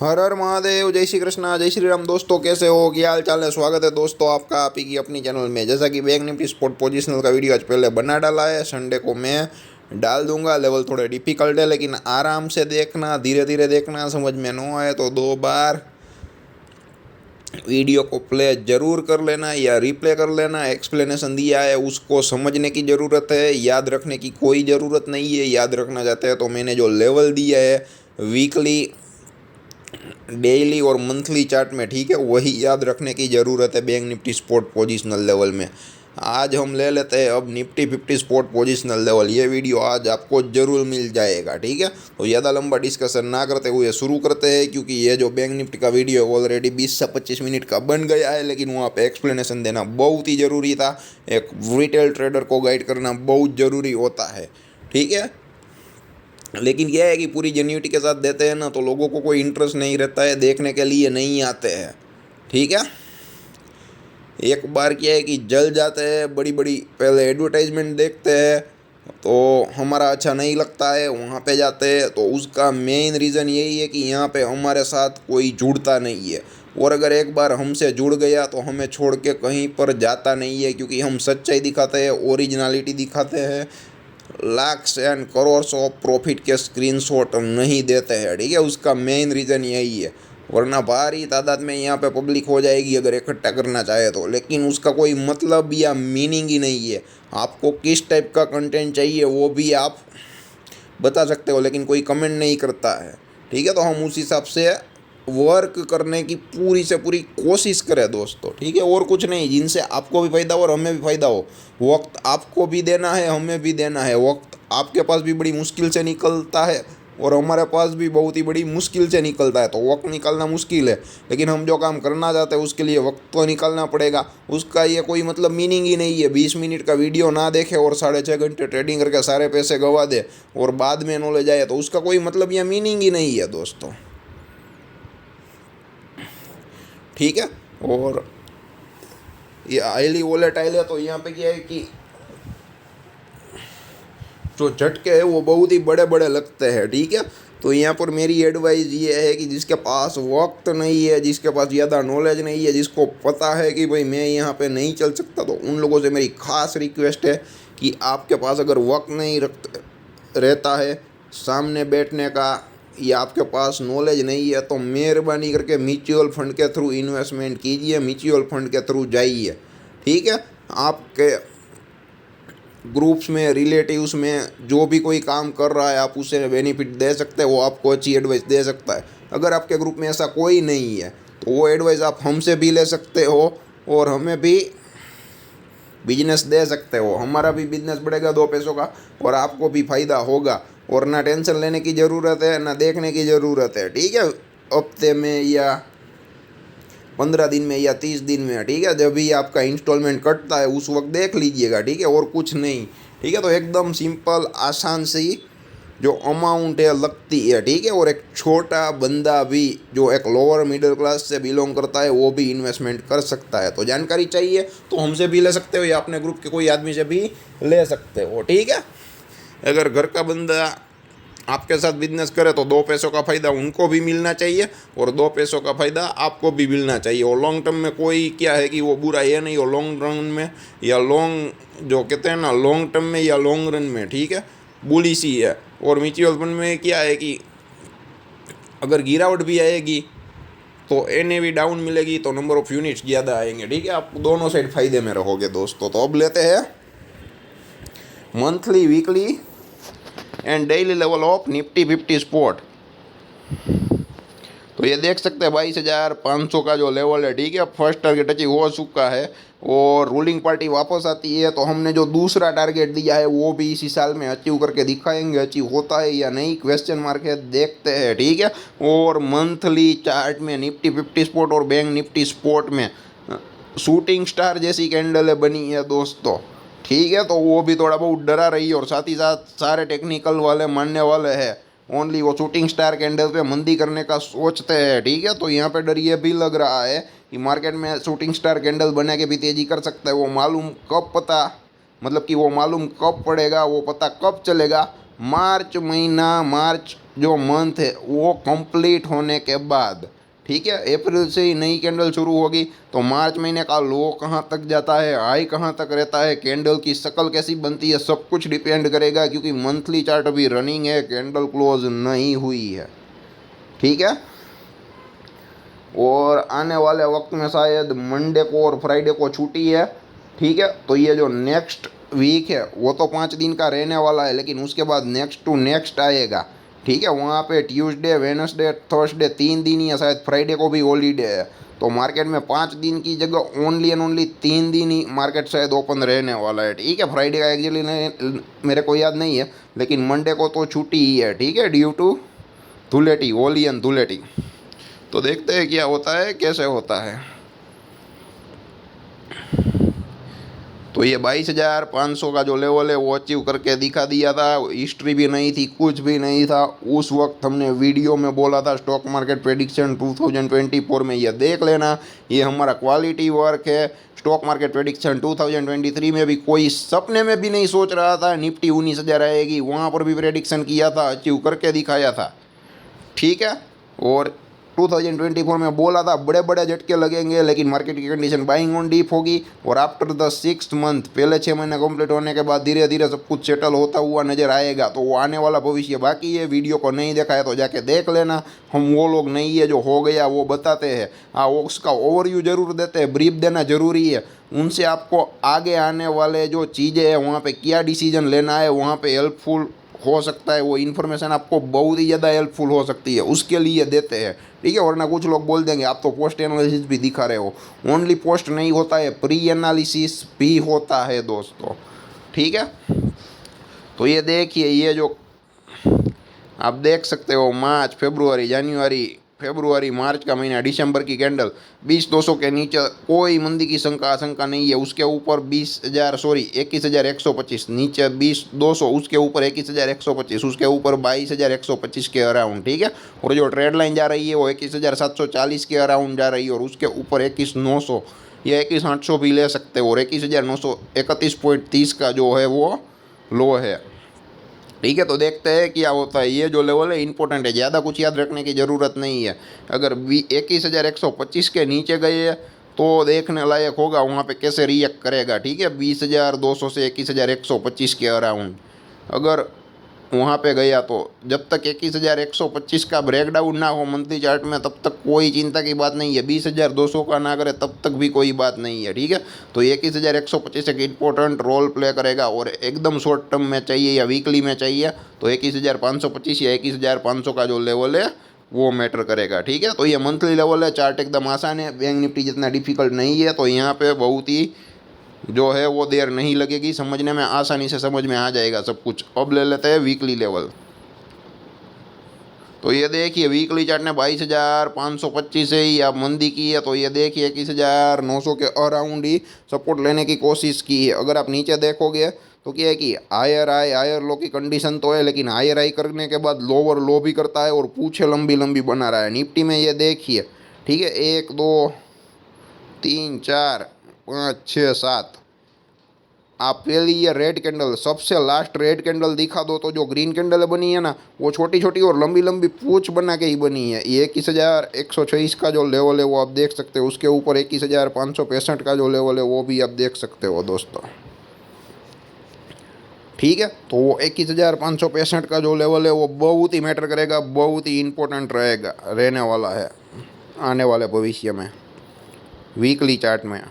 हर हर महादेव। जय श्री कृष्णा, जय श्री राम। दोस्तों कैसे हो, क्या हाल चाल है। स्वागत है दोस्तों आपका आप ही की अपनी चैनल में। जैसा कि बैंक निफ्टी स्पॉट पोजिशनल का वीडियो आज पहले बना डाला है, संडे को मैं डाल दूंगा। लेवल थोड़े डिफिकल्ट है लेकिन आराम से देखना, धीरे धीरे देखना। समझ में न आए तो 2 बार वीडियो को प्ले ज़रूर कर लेना या रिप्ले कर लेना। एक्सप्लेनेशन दिया है उसको समझने की ज़रूरत है, याद रखने की कोई ज़रूरत नहीं है। याद रखना चाहते हैं तो मैंने जो लेवल दिया है वीकली, डेली और मंथली चार्ट में, ठीक है, वही याद रखने की ज़रूरत है bank Nifty spot positional level में। आज हम ले लेते हैं अब निफ्टी 50 स्पॉट पोजिशनल लेवल। ये वीडियो आज आपको ज़रूर मिल जाएगा, ठीक है। तो ज़्यादा लंबा डिस्कशन ना करते हुए शुरू करते हैं, क्योंकि ये जो बैंक निफ्टी का वीडियो ऑलरेडी 20 से 25 मिनट का बन गया है, लेकिन वहाँ पे एक्सप्लेनेशन देना बहुत ही ज़रूरी था। एक रिटेल ट्रेडर को गाइड करना बहुत ज़रूरी होता है, ठीक है। लेकिन यह है कि पूरी जेन्युइनिटी के साथ देते हैं ना तो लोगों को कोई इंटरेस्ट नहीं रहता है, देखने के लिए नहीं आते हैं, ठीक है। एक बार क्या है कि जल जाते हैं, बड़ी बड़ी पहले एडवर्टाइजमेंट देखते हैं तो हमारा अच्छा नहीं लगता है, वहाँ पे जाते हैं। तो उसका मेन रीज़न यही है कि यहाँ पे हमारे साथ कोई जुड़ता नहीं है, और अगर एक बार हमसे जुड़ गया तो हमें छोड़ के कहीं पर जाता नहीं है, क्योंकि हम सच्चाई दिखाते हैं, ओरिजिनलिटी दिखाते हैं। Lakhs and crores of profit के स्क्रीनशॉट नहीं देते हैं, ठीक है। उसका मेन रीज़न यही है, वरना भारी तादाद में यहाँ पे पब्लिक हो जाएगी अगर इकट्ठा करना चाहे तो, लेकिन उसका कोई मतलब या मीनिंग ही नहीं है। आपको किस टाइप का कंटेंट चाहिए वो भी आप बता सकते हो, लेकिन कोई कमेंट नहीं करता है, ठीक है। तो हम उस हिसाब से वर्क करने की पूरी से पूरी कोशिश करें दोस्तों, ठीक है। और कुछ नहीं, जिनसे आपको भी फ़ायदा हो और हमें भी फ़ायदा हो। वक्त आपको भी देना है, हमें भी देना है। वक्त आपके पास भी बड़ी मुश्किल से निकलता है और हमारे पास भी बहुत ही बड़ी मुश्किल से निकलता है। तो वक्त निकालना मुश्किल है, लेकिन हम जो काम करना चाहते हैं उसके लिए वक्त तो निकालना पड़ेगा। उसका ये कोई मतलब मीनिंग ही नहीं है। 20 मिनट का वीडियो ना देखे और 6.5 घंटे ट्रेडिंग करके सारे पैसे गंवा दे और बाद में नॉलेज आए तो उसका कोई मतलब या मीनिंग ही नहीं है दोस्तों, ठीक है। और ये हाईली वोलेटाइल है, तो यहाँ पे क्या है कि जो झटके है वो बहुत ही बड़े बड़े लगते हैं, ठीक है। तो यहाँ पर मेरी एडवाइस ये है कि जिसके पास वक्त नहीं है, जिसके पास ज़्यादा नॉलेज नहीं है, जिसको पता है कि भाई मैं यहाँ पे नहीं चल सकता, तो उन लोगों से मेरी खास रिक्वेस्ट है कि आपके पास अगर वक्त नहीं रहता है सामने बैठने का, या आपके पास नॉलेज नहीं है, तो मेहरबानी करके म्यूचुअल फंड के थ्रू इन्वेस्टमेंट कीजिए, म्यूचुअल फंड के थ्रू जाइए, ठीक है। आपके ग्रुप्स में, रिलेटिव्स में जो भी कोई काम कर रहा है आप उसे बेनिफिट दे सकते हैं, वो आपको अच्छी एडवाइस दे सकता है। अगर आपके ग्रुप में ऐसा कोई नहीं है तो वो एडवाइस आप हमसे भी ले सकते हो और हमें भी बिजनेस दे सकते हो। हमारा भी बिजनेस बढ़ेगा 2 पैसों का और आपको भी फ़ायदा होगा। और ना टेंशन लेने की ज़रूरत है, ना देखने की ज़रूरत है, ठीक है। हफ्ते में या 15 दिन में या 30 दिन में, ठीक है, जब भी आपका इंस्टॉलमेंट कटता है उस वक्त देख लीजिएगा, ठीक है। और कुछ नहीं, ठीक है। तो एकदम सिंपल आसान सी जो अमाउंट है लगती है, ठीक है। और एक छोटा बंदा भी जो एक लोअर मिडिल क्लास से बिलोंग करता है वो भी इन्वेस्टमेंट कर सकता है। तो जानकारी चाहिए तो हमसे भी ले सकते हो या अपने ग्रुप के कोई आदमी से भी ले सकते हो, ठीक है। अगर घर का बंदा आपके साथ बिजनेस करे तो 2 पैसों का फ़ायदा उनको भी मिलना चाहिए और 2 पैसों का फ़ायदा आपको भी मिलना चाहिए। और लॉन्ग टर्म में कोई क्या है कि वो बुरा ये नहीं हो, लॉन्ग रन में या लॉन्ग जो कहते हैं ना, लॉन्ग टर्म में या लॉन्ग रन में, ठीक है, बुली सी है। और म्यूचुअल फंड में क्या है कि अगर गिरावट भी आएगी तो NAV डाउन मिलेगी तो नंबर ऑफ़ यूनिट्स ज़्यादा आएंगे, ठीक है। आप दोनों साइड फ़ायदे में रहोगे दोस्तों। तो अब लेते हैं monthly, weekly and daily level of Nifty 50 spot. तो ये देख सकते हैं 22,500 का जो लेवल है, ठीक है। फर्स्ट टारगेट अचीव हो चुका है और रूलिंग पार्टी वापस आती है तो हमने जो दूसरा टारगेट दिया है वो भी इसी साल में अचीव करके दिखाएंगे। अचीव होता है या नहीं, क्वेश्चन मार्क है, देखते हैं, ठीक है। और मंथली चार्ट में निफ्टी 50 स्पॉट और बैंक निफ्टी स्पॉट में शूटिंग स्टार जैसी कैंडल बनी है दोस्तों, ठीक है। तो वो भी थोड़ा बहुत डरा रही है और साथ ही साथ सारे टेक्निकल वाले मानने वाले हैं ओनली वो शूटिंग स्टार कैंडल पे मंदी करने का सोचते हैं, ठीक है। तो यहाँ पे डर ये भी लग रहा है कि मार्केट में शूटिंग स्टार कैंडल बना के भी तेज़ी कर सकता है। वो मालूम कब पता, मतलब कि वो मालूम कब पड़ेगा, वो पता कब चलेगा, मार्च महीना, मार्च जो मंथ है वो कंप्लीट होने के बाद, ठीक है, अप्रैल से ही नई कैंडल शुरू होगी। तो मार्च महीने का लो कहाँ तक जाता है, हाई कहाँ तक रहता है, कैंडल की शक्ल कैसी बनती है, सब कुछ डिपेंड करेगा, क्योंकि मंथली चार्ट अभी रनिंग है, कैंडल क्लोज नहीं हुई है, ठीक है। और आने वाले वक्त में शायद मंडे को और फ्राइडे को छुट्टी है, ठीक है। तो ये जो नेक्स्ट वीक है वो तो 5 दिन का रहने वाला है, लेकिन उसके बाद नेक्स्ट टू नेक्स्ट आएगा, ठीक है। वहाँ पे ट्यूसडे, वेडनेसडे, थर्सडे 3 दिन ही है, शायद फ्राइडे को भी हॉलीडे है। तो मार्केट में 5 दिन की जगह ओनली एंड ओनली 3 दिन ही मार्केट शायद ओपन रहने वाला है, ठीक है। फ्राइडे का एक्चुअली नहीं, मेरे को याद नहीं है, लेकिन मंडे को तो छुट्टी ही है, ठीक है, due to Dhuleti, Holi and Dhuleti. तो देखते हैं क्या होता है, कैसे होता है। तो ये 22,500 का जो लेवल है वो अचीव करके दिखा दिया था। हिस्ट्री भी नहीं थी, कुछ भी नहीं था। उस वक्त हमने वीडियो में बोला था स्टॉक मार्केट प्रेडिक्शन 2024 में, ये देख लेना, ये हमारा क्वालिटी वर्क है। स्टॉक मार्केट प्रेडिक्शन 2023 में भी कोई सपने में भी नहीं सोच रहा था निफ्टी 19,000 आएगी, वहाँ पर भी प्रेडिक्शन किया था, अचीव करके दिखाया था, ठीक है। और 2024 में बोला था बड़े बड़े झटके लगेंगे, लेकिन मार्केट की कंडीशन बाइंग ऑन डीप होगी। और आफ्टर द 6th मंथ, पहले 6 महीने कंप्लीट होने के बाद धीरे धीरे सब कुछ सेटल होता हुआ नजर आएगा। तो वो आने वाला भविष्य बाकी है, वीडियो को नहीं देखा है तो जाके देख लेना। हम वो लोग नहीं है जो हो गया वो बताते हैं, हाँ उसका ओवरव्यू जरूर देते हैं, ब्रीफ देना जरूरी है। उनसे आपको आगे आने वाले जो चीज़ें हैं वहाँ पे क्या डिसीजन लेना है, वहाँ पे हेल्पफुल हो सकता है, वो इन्फॉर्मेशन आपको बहुत ही ज़्यादा हेल्पफुल हो सकती है, उसके लिए देते हैं, ठीक है। वरना कुछ लोग बोल देंगे आप तो पोस्ट एनालिसिस भी दिखा रहे हो। ओनली पोस्ट नहीं होता है, प्री एनालिसिस भी होता है दोस्तों, ठीक है। तो ये देखिए, ये जो आप देख सकते हो मार्च, फरवरी, जनवरी, फरवरी, मार्च का महीना, दिसंबर की कैंडल 20,200 के नीचे कोई मंदी की आशंका नहीं है। उसके ऊपर 21,125, नीचे 20,200, उसके ऊपर 21,125, उसके ऊपर 22,125 के अराउंड, ठीक है। और जो ट्रेड लाइन जा रही है वो 21,740 के अराउंड जा रही है, और उसके ऊपर 21,900 या 21,800 भी ले सकते हो, और 21,931.30 का जो है वो लो है, ठीक है। तो देखते हैं क्या होता है। ये जो लेवल है इंपॉर्टेंट है, ज़्यादा कुछ याद रखने की ज़रूरत नहीं है। अगर 21,125 के नीचे गए तो देखने लायक होगा वहाँ पे कैसे रिएक्ट करेगा, ठीक है। 20,200 से 21,125 के अराउंड अगर वहाँ पे गया तो जब तक 21,125 का ब्रेकडाउन ना हो मंथली चार्ट में, तब तक कोई चिंता की बात नहीं है। 20,200 का ना करे तब तक भी कोई बात नहीं है, ठीक है। तो 21,125 एक इम्पोर्टेंट रोल प्ले करेगा। और एकदम शॉर्ट टर्म में चाहिए या वीकली में चाहिए तो 21,525 या 21,500 का जो लेवल है वो मैटर करेगा, ठीक है। तो ये मंथली लेवल है, चार्ट एकदम आसान है, बैंक निफ्टी जितना डिफिकल्ट नहीं है। तो यहाँ पे बहुत ही जो है वो देर नहीं लगेगी समझने में, आसानी से समझ में आ जाएगा सब कुछ। अब ले लेते हैं वीकली लेवल। तो ये देखिए वीकली चार्ट ने 22,525 से ही आप मंदी की है, तो ये देखिए 21,900 के अराउंड ही सपोर्ट लेने की कोशिश की है। अगर आप नीचे देखोगे तो क्या है कि हायर लो की कंडीशन तो है, लेकिन हायर हाई करने के बाद लोअर लो भी करता है और पूछे लंबी लंबी बना रहा है। निफ्टी में ये देखिए, ठीक है, 1 2 3 4 5 6 7, आप पहली ये रेड कैंडल, सबसे लास्ट रेड कैंडल दिखा दो तो जो ग्रीन कैंडल बनी है ना वो छोटी छोटी और लंबी लंबी पूछ बना के ही बनी है। ये 21,126 का जो लेवल है वो आप देख सकते हो, उसके ऊपर 21,565 का जो लेवल है वो भी आप देख सकते हो दोस्तों, ठीक है। तो वो 21,565 का जो लेवल है वो बहुत ही मैटर करेगा, बहुत ही इंपॉर्टेंट रहेगा, रहने वाला है आने वाले भविष्य में वीकली चार्ट में।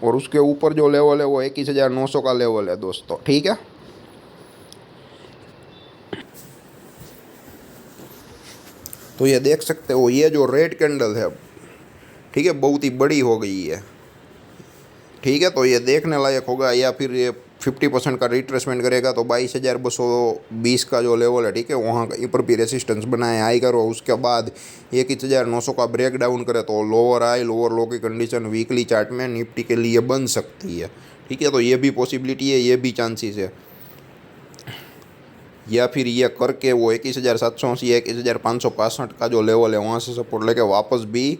और उसके ऊपर जो लेवल है वो 21,900 का लेवल है दोस्तों, ठीक है। तो ये देख सकते हो ये जो रेड कैंडल है, ठीक है, बहुत ही बड़ी हो गई है, ठीक है। तो ये देखने लायक होगा, या फिर ये 50% का रिट्रेसमेंट करेगा तो 22,220 का जो लेवल है, ठीक है, वहाँ कहीं पर भी रेसिस्टेंस बनाए हाई करो, उसके बाद 21,900 का ब्रेक डाउन करे तो लोअर हाई लोअर लो की कंडीशन वीकली चार्ट में निफ्टी के लिए बन सकती है, ठीक है। तो ये भी पॉसिबिलिटी है, ये भी चांसेस है। या फिर ये करके वो 21,780 या 21,565 का जो लेवल है वहाँ से सपोर्ट लेके वापस भी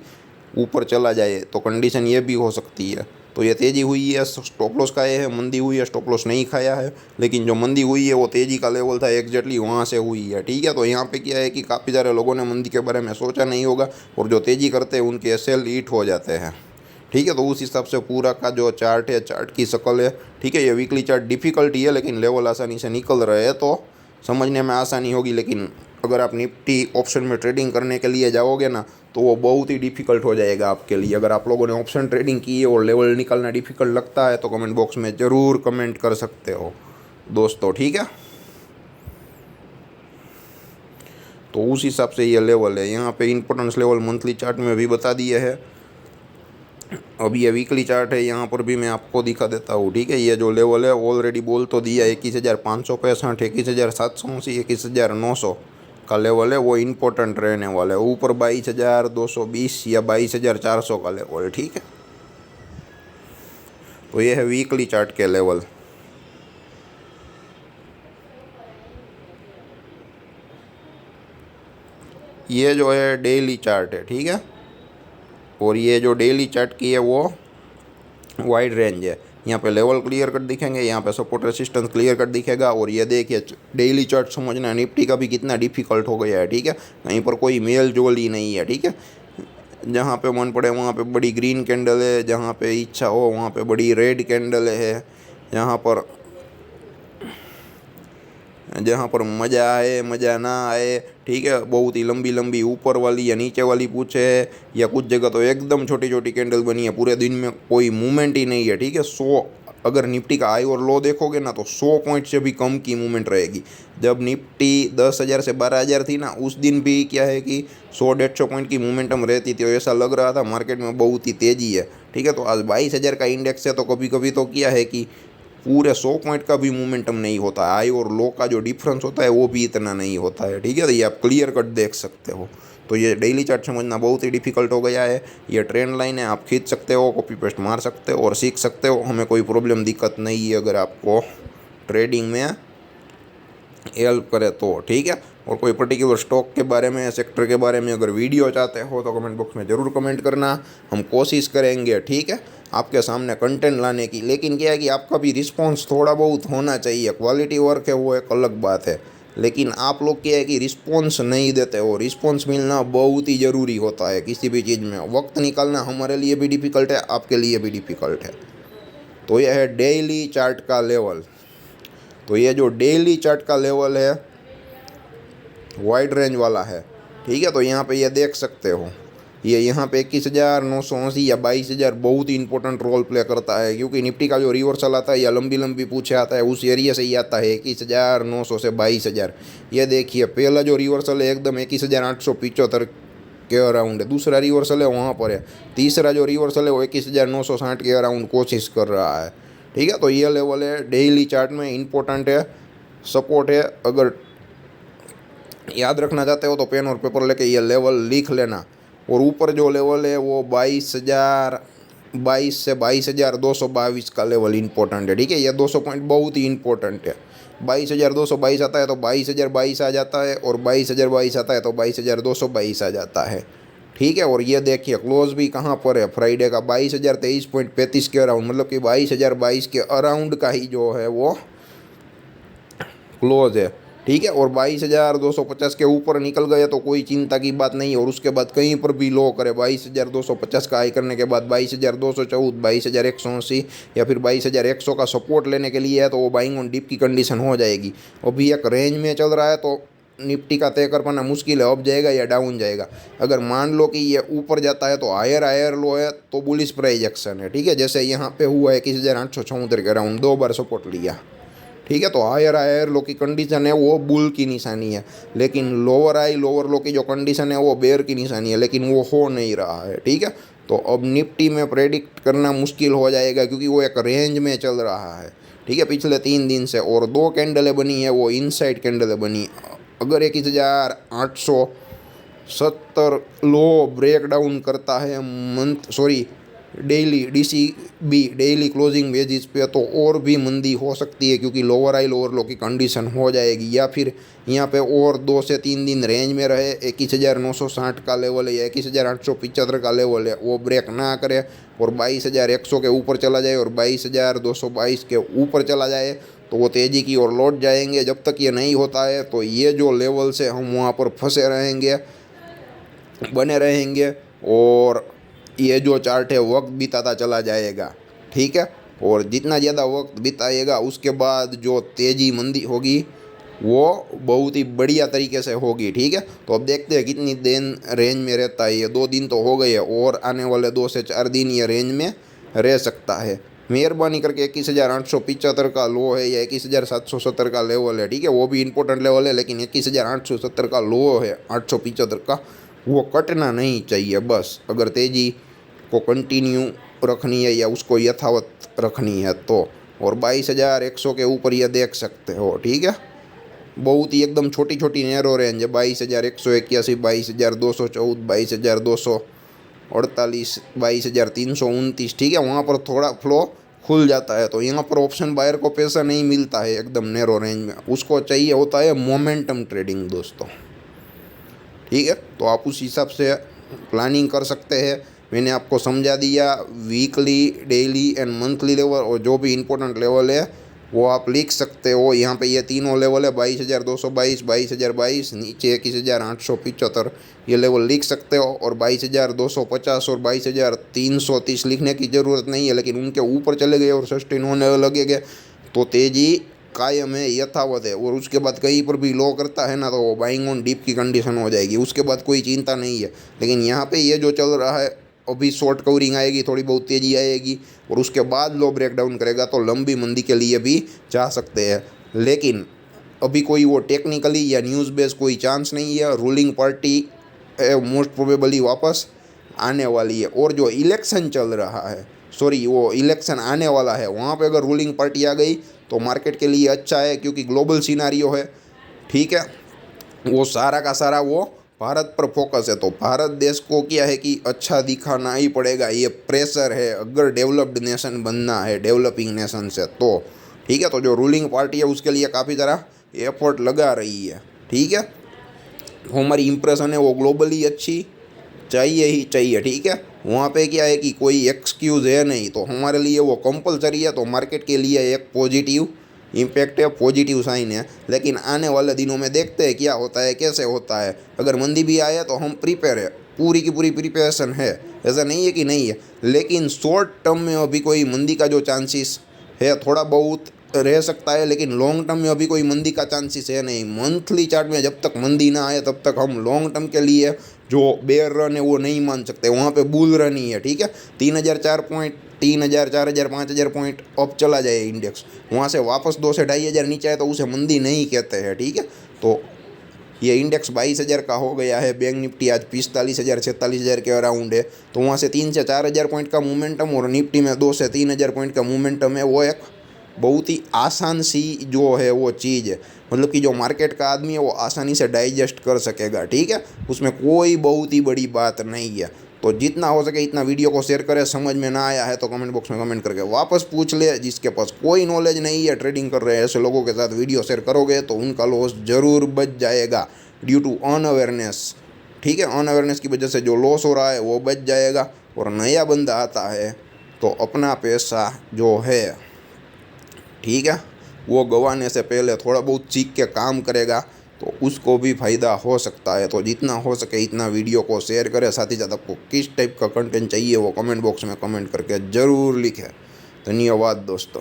ऊपर चला जाए तो कंडीशन ये भी हो सकती है। तो ये तेज़ी हुई है, स्टॉप लॉस खाए है, मंदी हुई है, स्टॉप लॉस नहीं खाया है। लेकिन जो मंदी हुई है वो तेज़ी का लेवल था एग्जैक्टली वहाँ से हुई है, ठीक है। तो यहाँ पे क्या है कि काफ़ी सारे लोगों ने मंदी के बारे में सोचा नहीं होगा और जो तेज़ी करते हैं उनके सेल ईट हो जाते हैं, ठीक है। तो उस हिसाब से पूरा का जो चार्ट है, चार्ट की शक्ल है, ठीक है। ये वीकली चार्ट डिफ़िकल्ट ही है लेकिन लेवल आसानी से निकल रहे हैं तो समझने में आसानी होगी। लेकिन अगर आप निफ्टी ऑप्शन में ट्रेडिंग करने के लिए जाओगे ना तो वो बहुत ही डिफ़िकल्ट हो जाएगा आपके लिए। अगर आप लोगों ने ऑप्शन ट्रेडिंग की है और लेवल निकालना डिफ़िकल्ट लगता है तो कमेंट बॉक्स में ज़रूर कमेंट कर सकते हो दोस्तों, ठीक है। तो उस हिसाब से ये लेवल है, यहाँ पे इम्पोर्टेंस लेवल मंथली चार्ट में भी बता दिए है। अब ये वीकली चार्ट है, यहाँ पर भी मैं आपको दिखा देता हूँ, ठीक है। ये जो लेवल है ऑलरेडी बोल तो दिया 21,565, 21,780, 21,900 का लेवल है, वो इम्पोर्टेंट रहने वाला है। ऊपर 22,220 या 22,400 का लेवल, ठीक है। तो ये है वीकली चार्ट के लेवल। ये जो है डेली चार्ट है, ठीक है। और ये जो डेली चार्ट की है वो वाइड रेंज है। यहाँ पे लेवल क्लियर कट दिखेंगे, यहाँ पे सपोर्ट रेसिस्टेंस क्लियर कट दिखेगा। और ये देखिए डेली चार्ट समझना निफ्टी का भी कितना डिफिकल्ट हो गया है, ठीक है। कहीं पर कोई मेल जोल ही नहीं है, ठीक है। जहाँ पे मन पड़े वहाँ पे बड़ी ग्रीन कैंडल है, जहाँ पे इच्छा हो वहाँ पे बड़ी रेड कैंडल है। जहाँ पर मज़ा आए मज़ा ना आए, ठीक है। बहुत ही लंबी लंबी ऊपर वाली या नीचे वाली पूछे है, या कुछ जगह तो एकदम छोटी छोटी कैंडल बनी है, पूरे दिन में कोई मूवमेंट ही नहीं है, ठीक है। 100 अगर निफ्टी का हाई और लो देखोगे ना तो 100 पॉइंट से भी कम की मूवमेंट रहेगी। जब निफ्टी 10,000 से 12,000 थी ना उस दिन भी क्या है कि 100-150 पॉइंट की मूवमेंटम रहती थी और ऐसा लग रहा था मार्केट में बहुत ही तेज़ी है, ठीक है। तो आज 22,000 का इंडेक्स है तो कभी कभी तो क्या है कि पूरे 100 पॉइंट का भी मोमेंटम नहीं होता है, हाई और लो का जो डिफरेंस होता है वो भी इतना नहीं होता है, ठीक है। तो ये आप क्लियर कट देख सकते हो। तो ये डेली चार्ट समझना बहुत ही डिफिकल्ट हो गया है। ये ट्रेंड लाइन है, आप खींच सकते हो, कॉपी पेस्ट मार सकते हो और सीख सकते हो, हमें कोई प्रॉब्लम दिक्कत नहीं है अगर आपको ट्रेडिंग में हेल्प करे तो, ठीक है। और कोई पर्टिकुलर स्टॉक के बारे में, सेक्टर के बारे में अगर वीडियो चाहते हो तो कमेंट बॉक्स में ज़रूर कमेंट करना, हम कोशिश करेंगे, ठीक है, आपके सामने कंटेंट लाने की। लेकिन क्या है कि आपका भी रिस्पॉन्स थोड़ा बहुत होना चाहिए। क्वालिटी वर्क है वो एक अलग बात है, लेकिन आप लोग क्या है कि रिस्पॉन्स नहीं देते हो। रिस्पॉन्स मिलना बहुत ही ज़रूरी होता है किसी भी चीज़ में। वक्त निकालना हमारे लिए भी डिफ़िकल्ट है, आपके लिए भी डिफ़िकल्ट है। तो यह है डेली चार्ट का लेवल। तो ये जो डेली चार्ट का लेवल है वाइड रेंज वाला है, ठीक है। तो यहाँ पे ये देख सकते हो, ये यहाँ पे 21,980 या 22,000 बहुत ही इंपॉर्टेंट रोल प्ले करता है, क्योंकि निफ्टी का जो रिवर्सल आता है या लंबी लंबी पूछे आता है उस एरिया से ही आता है 21,900 से 22,000। ये देखिए पहला जो रिवर्सल है एकदम 21,875 के अराउंड है, दूसरा रिवर्सल है वहाँ पर है, तीसरा जो रिवर्सल है वो 21,960 के अराउंड कोशिश कर रहा है, ठीक है। तो ये लेवल है डेली चार्ट में इम्पोर्टेंट है, सपोर्ट है। अगर याद रखना चाहते हो तो पेन और पेपर लेके ये लेवल लिख लेना। और ऊपर जो लेवल है वो 22 से 22,222 का लेवल इंपॉर्टेंट है, ठीक है। ये 200 पॉइंट बहुत ही इंपॉर्टेंट है। 22,222 आता है तो 22,022 आ जाता है, और 22,022 आता है तो 22,222 आ जाता है, ठीक है। और ये देखिए क्लोज भी कहाँ पर है फ्राइडे का 22,023.35 के अराउंड, मतलब कि 22,022 के अराउंड का ही जो है वो क्लोज है, ठीक है। और 22,250 के ऊपर निकल गए तो कोई चिंता की बात नहीं। और उसके बाद कहीं पर भी लो करे 22,250 का हाई करने के बाद 22,214, 22,180 या फिर 22,100 का सपोर्ट लेने के लिए है तो वो बाइंग ऑन डिप की कंडीशन हो जाएगी। अभी एक रेंज में चल रहा है तो निफ्टी का तय कर पाना मुश्किल है, अप जाएगा या डाउन जाएगा। अगर मान लो कि ये ऊपर जाता है तो हायर लो है तो बुलिश प्राइस एक्शन है, ठीक है। जैसे यहाँ पे हुआ है 21,874 के अराउंड 2 बार सपोर्ट लिया, ठीक है। तो हायर लो की कंडीशन है वो बुल की निशानी है, लेकिन लोअर लो की जो कंडीशन है वो बेयर की निशानी है, लेकिन वो हो नहीं रहा है, ठीक है। तो अब निफ्टी में प्रेडिक्ट करना मुश्किल हो जाएगा क्योंकि वो एक रेंज में चल रहा है, ठीक है, पिछले 3 दिन से। और 2 कैंडलें बनी है वो इनसाइड कैंडलें बनी। अगर 21,870 लो ब्रेक डाउन करता है daily DCB daily closing basis पे तो और भी मंदी हो सकती है, क्योंकि लोअर हाई लोअर लो की कंडीशन हो जाएगी। या फिर यहाँ पे और 2 से 3 दिन रेंज में रहे, 21,960 का लेवल है या 21,875 का लेवल है, वो ब्रेक ना करे और 22,100 के ऊपर चला जाए और 22,222 के ऊपर चला जाए तो वो तेज़ी की ओर लौट जाएंगे। जब तक ये नहीं होता है तो ये जो लेवल से हम वहाँ पर फंसे रहेंगे, बने रहेंगे और ये जो चार्ट है वक्त बिताता चला जाएगा। ठीक है, और जितना ज़्यादा वक्त बिताएगा उसके बाद जो तेज़ी मंदी होगी वो बहुत ही बढ़िया तरीके से होगी। ठीक है, तो अब देखते हैं कितनी दिन रेंज में रहता है। ये 2 दिन तो हो गए और आने वाले 2 से 4 दिन ये रेंज में रह सकता है। मेहरबानी करके 21,875 का लो है या 21,770 का लेवल है, ठीक है, वो भी इंपॉर्टेंट लेवल है, लेकिन 21,870 का लो है 875 का, वो कटना नहीं चाहिए बस। अगर तेज़ी को कंटिन्यू रखनी है या उसको यथावत रखनी है तो। और 22,100 के ऊपर ये देख सकते हो। ठीक है, बहुत ही एकदम छोटी छोटी नैरो रेंज है, 22,181, 22,214, 22,248, 22,329। ठीक है, वहाँ पर थोड़ा फ्लो खुल जाता है। तो यहाँ पर ऑप्शन बायर को पैसा नहीं मिलता है एकदम नैरो रेंज में, उसको चाहिए होता है मोमेंटम ट्रेडिंग दोस्तों। ठीक है, तो आप उस हिसाब से प्लानिंग कर सकते हैं। मैंने आपको समझा दिया weekly, daily and monthly level, और जो भी इम्पोर्टेंट लेवल है वो आप लिख सकते हो। यहाँ पे ये तीनों लेवल है, 22,222, 22,022, नीचे 21,875 ये लेवल लिख सकते हो। और 22,250 और 22,330 लिखने की ज़रूरत नहीं है, लेकिन उनके ऊपर चले गए और सस्टेन होने लगेंगे तो तेज़ी कायम है, यथावत है। और उसके बाद कहीं पर भी लो करता है ना तो वो बाइंग ऑन डीप की कंडीशन हो जाएगी, उसके बाद कोई चिंता नहीं है। लेकिन यहाँ पे ये जो चल रहा है अभी शॉर्ट कवरिंग आएगी, थोड़ी बहुत तेज़ी आएगी और उसके बाद लो ब्रेकडाउन करेगा तो लंबी मंदी के लिए भी जा सकते हैं। लेकिन अभी कोई वो टेक्निकली या न्यूज़ बेस कोई चांस नहीं है। रूलिंग पार्टी मोस्ट प्रोबेबली वापस आने वाली है, और जो इलेक्शन चल रहा है, सॉरी वो इलेक्शन आने वाला है, वहाँ पे अगर रूलिंग पार्टी आ गई तो मार्केट के लिए अच्छा है, क्योंकि ग्लोबल सिनारियो है। ठीक है, वो सारा का सारा वो भारत पर फोकस है। तो भारत देश को क्या है कि अच्छा दिखाना ही पड़ेगा, ये प्रेशर है अगर डेवलप्ड नेशन बनना है, डेवलपिंग नेशन से तो। ठीक है, तो जो रूलिंग पार्टी है उसके लिए काफ़ी सारा एफर्ट लगा रही है। ठीक है, हमारी इम्प्रेशन है वो ग्लोबली अच्छी चाहिए ही चाहिए। ठीक है, वहाँ पे क्या है कि कोई एक्सक्यूज़ है नहीं, तो हमारे लिए वो कंपलसरी है। तो मार्केट के लिए एक पॉजिटिव इम्पैक्ट है, पॉजिटिव साइन है। लेकिन आने वाले दिनों में देखते हैं क्या होता है, कैसे होता है। अगर मंदी भी आए तो हम प्रिपेयर है, पूरी की पूरी प्रिपरेशन है, ऐसा नहीं है कि नहीं है। लेकिन शॉर्ट टर्म में अभी कोई मंदी का जो चांसेस है थोड़ा बहुत रह सकता है, लेकिन लॉन्ग टर्म में अभी कोई मंदी का चांसेस है नहीं। मंथली चार्ट में जब तक मंदी ना आए तब तक हम लॉन्ग टर्म के लिए जो बेयर रन है वो नहीं मान सकते, वहाँ पे बुल रन ही है। ठीक है, 3,004 पॉइंट, 3,000, 4,000, 5,000 पॉइंट अप चला जाए इंडेक्स, वहाँ से वापस 2 से 2,500 नीचे आए तो उसे मंदी नहीं कहते हैं। ठीक है, तो ये इंडेक्स 22,000 का हो गया है, बैंक निफ्टी आज 45,000, 46,000 के अराउंड है। तो वहाँ से 3 से 4,000 पॉइंट का मोमेंटम और निफ्टी में 2 से 3,000 पॉइंट का मोमेंटम है, वो एक बहुत ही आसान सी जो है वो चीज़ है। मतलब कि जो मार्केट का आदमी है वो आसानी से डाइजेस्ट कर सकेगा। ठीक है, उसमें कोई बहुत ही बड़ी बात नहीं है। तो जितना हो सके इतना वीडियो को शेयर करें। समझ में ना आया है तो कमेंट बॉक्स में कमेंट करके वापस पूछ ले। जिसके पास कोई नॉलेज नहीं है ट्रेडिंग कर रहे हैं, ऐसे लोगों के साथ वीडियो शेयर करोगे तो उनका लॉस ज़रूर बच जाएगा ड्यू टू अनअवेयरनेस। ठीक है, अनअवेयरनेस की वजह से जो लॉस हो रहा है वो बच जाएगा। और नया बंदा आता है तो अपना पैसा जो है, ठीक है, वो गंवाने से पहले थोड़ा बहुत सीख के काम करेगा तो उसको भी फ़ायदा हो सकता है। तो जितना हो सके इतना वीडियो को शेयर करें। साथ ही साथ आपको किस टाइप का कंटेंट चाहिए वो कमेंट बॉक्स में कमेंट करके ज़रूर लिखें। धन्यवाद दोस्तों।